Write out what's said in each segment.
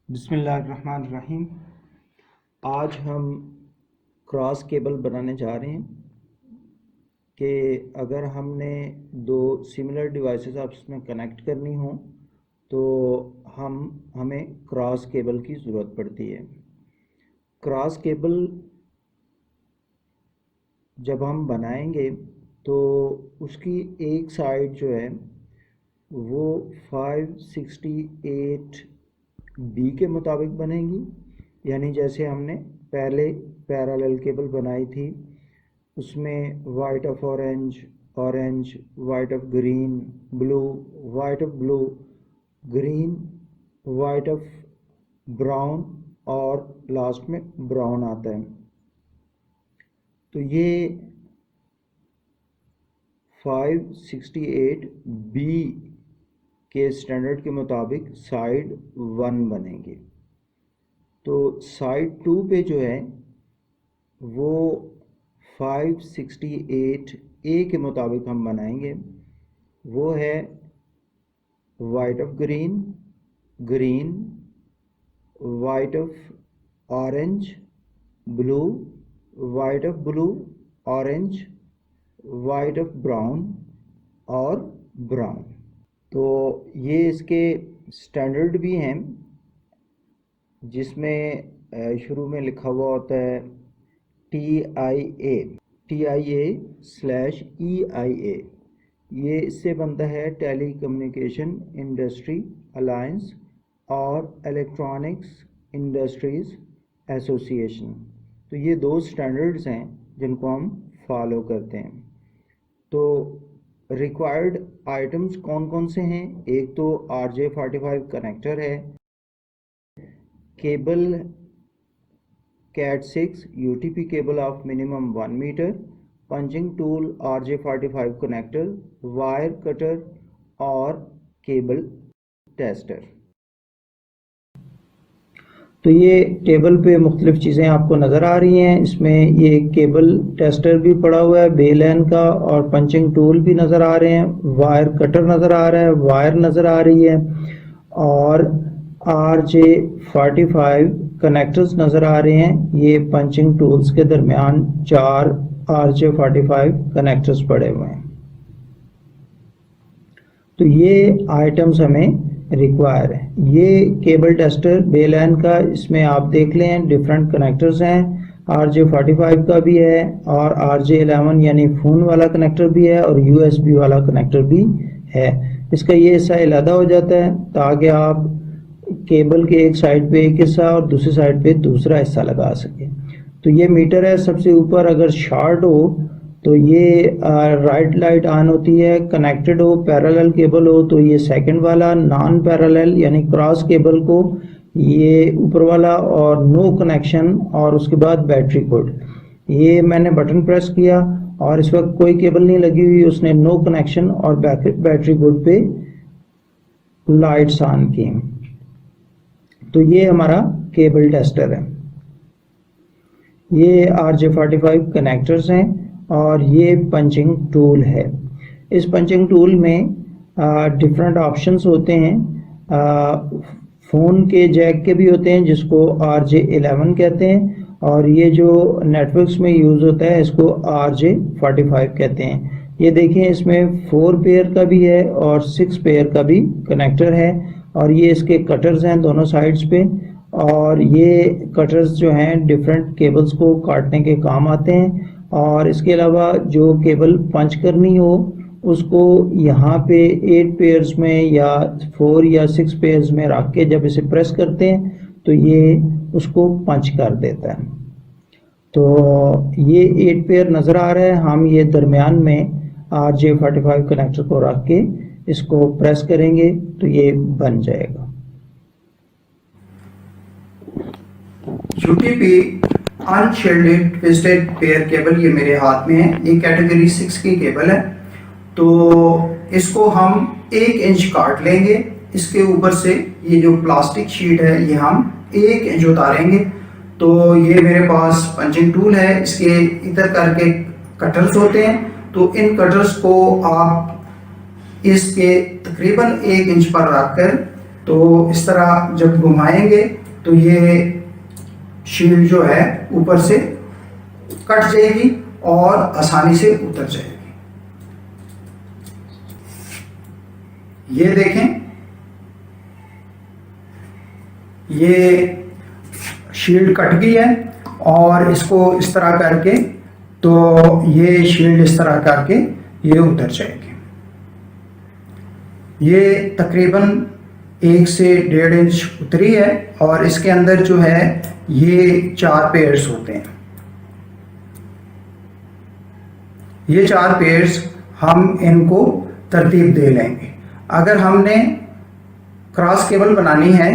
बिस्मिल्लाहिर्रहमानिर्रहीम। आज हम क्रॉस केबल बनाने जा रहे हैं कि अगर हमने दो सिमिलर डिवाइसेस आपस में कनेक्ट करनी हो तो हमें क्रॉस केबल की ज़रूरत पड़ती है। क्रॉस केबल जब हम बनाएंगे तो उसकी एक साइड जो है वो 568 बी के मुताबिक बनेगी, यानी जैसे हमने पहले पैरेलल केबल बनाई थी उसमें white of orange, orange white of green, blue white of blue, green white of brown और लास्ट में ब्राउन आता है। तो ये 568 बी के स्टैंडर्ड के मुताबिक साइड 1 बनेगी। तो साइड 2 पे जो है वो 568 ए के मुताबिक हम बनाएंगे। वो है white of green, green white of orange, blue white of blue, orange white of brown और ब्राउन। तो ये इसके स्टैंडर्ड भी हैं जिसमें शुरू में लिखा हुआ होता है TIA/EIA। ये इससे बनता है टेली कम्युनिकेशन इंडस्ट्री अलायंस और इलेक्ट्रॉनिक्स इंडस्ट्रीज एसोसिएशन। तो ये दो स्टैंडर्ड्स हैं जिनको हम फॉलो करते हैं। तो रिक्वायर्ड आइटम्स कौन कौन से हैं? एक तो RJ45 कनेक्टर है, cable CAT6 UTP cable of minimum 1 metre, punching tool RJ45 connector, wire cutter और केबल टेस्टर। तो ये टेबल पे मुख्तलिफ चीज़ें आपको नज़र आ रही हैं। इसमें ये केबल टेस्टर भी पड़ा हुआ है बेलन का, और पंचिंग टूल भी नज़र आ रहे हैं, वायर कटर नज़र आ रहा है, वायर नज़र आ रही है और RJ45 कनेक्टर्स नज़र आ रहे हैं। ये पंचिंग टूल्स के दरमियान 4 RJ45 कनेक्टर्स पड़े हुए हैं। तो ये आइटम्स हमें रिक्वायर है। ये केबल टेस्टर बेलन का, इसमें आप देख लें डिफरेंट कनेक्टर्स हैं। RJ45 का भी है और RJ11 यानी फ़ोन वाला कनेक्टर भी है और USB वाला कनेक्टर भी है। इसका ये हिस्सा अलग हो जाता है ताकि आप केबल के एक साइड पे एक हिस्सा और दूसरी साइड पे दूसरा हिस्सा लगा सके। तो ये मीटर है, सबसे ऊपर अगर शॉर्ट हो तो ये राइट लाइट ऑन होती है, कनेक्टेड हो, पैरेलल केबल हो तो ये सेकंड वाला, नॉन पैरेलल यानी क्रॉस केबल को ये ऊपर वाला, और नो कनेक्शन और उसके बाद बैटरी कोड। ये मैंने बटन प्रेस किया और इस वक्त कोई केबल नहीं लगी हुई, उसने नो कनेक्शन और बैटरी कोड पे लाइट्स ऑन की। तो ये हमारा केबल टेस्टर है। ये RJ45 कनेक्टर्स हैं और ये पंचिंग टूल है। इस पंचिंग टूल में डिफरेंट ऑप्शंस होते हैं। फ़ोन के जैक के भी होते हैं जिसको RJ11 कहते हैं, और ये जो नेटवर्क्स में यूज़ होता है इसको RJ45 कहते हैं। ये देखें, इसमें 4 पेयर का भी है और 6 पेयर का भी कनेक्टर है, और ये इसके कटर्स हैं दोनों साइड्स पे। और ये कटर्स जो हैं डिफरेंट केबल्स को काटने के काम आते हैं। और इसके अलावा जो केबल पंच करनी हो उसको यहाँ पे 8 पेयर्स में या 4 या 6 पेयर्स में रख के जब इसे प्रेस करते हैं तो ये उसको पंच कर देता है। तो ये 8 पेयर नज़र आ रहा है। हम ये दरमियान में RJ45 कनेक्टर को रख के इसको प्रेस करेंगे तो ये बन जाएगा। UTP unshielded twisted pair cable ये मेरे हाथ में है। ये कैटेगरी 6 की केबल है। तो इसको हम 1 इंच काट लेंगे। इसके ऊपर से ये जो प्लास्टिक शीट है ये हम 1 इंच उतारेंगे। तो ये मेरे पास पंचिंग टूल है, इसके इधर करके कटर्स होते हैं। तो इन कटर्स को आप इसके तकरीबन 1 इंच पर रखकर तो इस तरह जब घुमाएंगे तो ये शील्ड जो है ऊपर से कट जाएगी और आसानी से उतर जाएगी। ये देखें, ये शील्ड कट गई है और इसको इस तरह करके तो ये शील्ड इस तरह करके ये उतर जाएगी। ये तकरीबन 1 से 1.5 इंच उतरी है और इसके अंदर जो है ये 4 पेयर्स होते हैं। ये 4 पेयर्स हम इनको तरतीब दे लेंगे। अगर हमने क्रॉस केबल बनानी है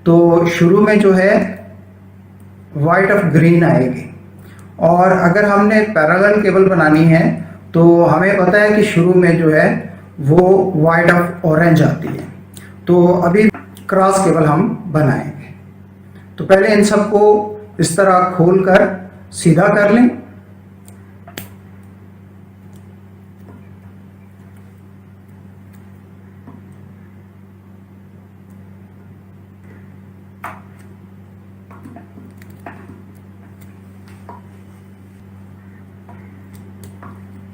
तो शुरू में जो है वाइट ऑफ ग्रीन आएगी, और अगर हमने पैरेलल केबल बनानी है तो हमें पता है कि शुरू में जो है वो वाइट ऑफ ऑरेंज आती है। तो अभी क्रॉस केबल हम बनाएंगे। तो पहले इन सबको इस तरह खोलकर सीधा कर लें।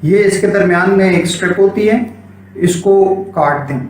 ये इसके दरमियान में एक स्ट्रिप होती है, इसको काट दें।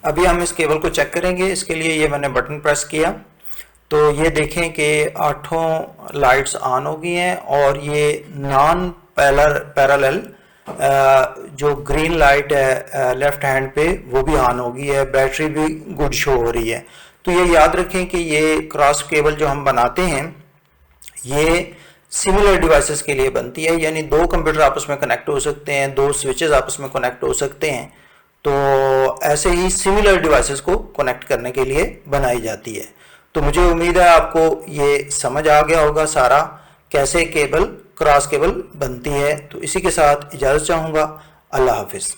अभी हम इस केबल को चेक करेंगे। इसके लिए ये मैंने बटन प्रेस किया तो ये देखें कि 8 लाइट्स ऑन हो गई हैं और ये नॉन पैरेलल जो ग्रीन लाइट है लेफ्ट हैंड पे वो भी ऑन हो गई है। बैटरी भी गुड शो हो रही है। तो ये याद रखें कि ये क्रॉस केबल जो हम बनाते हैं ये सिमिलर डिवाइसेस के लिए बनती है, यानी 2 कंप्यूटर आपस में कनेक्ट हो सकते हैं, 2 स्विचेस आपस में कनेक्ट हो सकते हैं। तो ऐसे ही सिमिलर डिवाइसेस को कनेक्ट करने के लिए बनाई जाती है। तो मुझे उम्मीद है आपको ये समझ आ गया होगा सारा कैसे केबल क्रॉस केबल बनती है। तो इसी के साथ इजाज़त चाहूँगा। अल्लाह हाफिज़।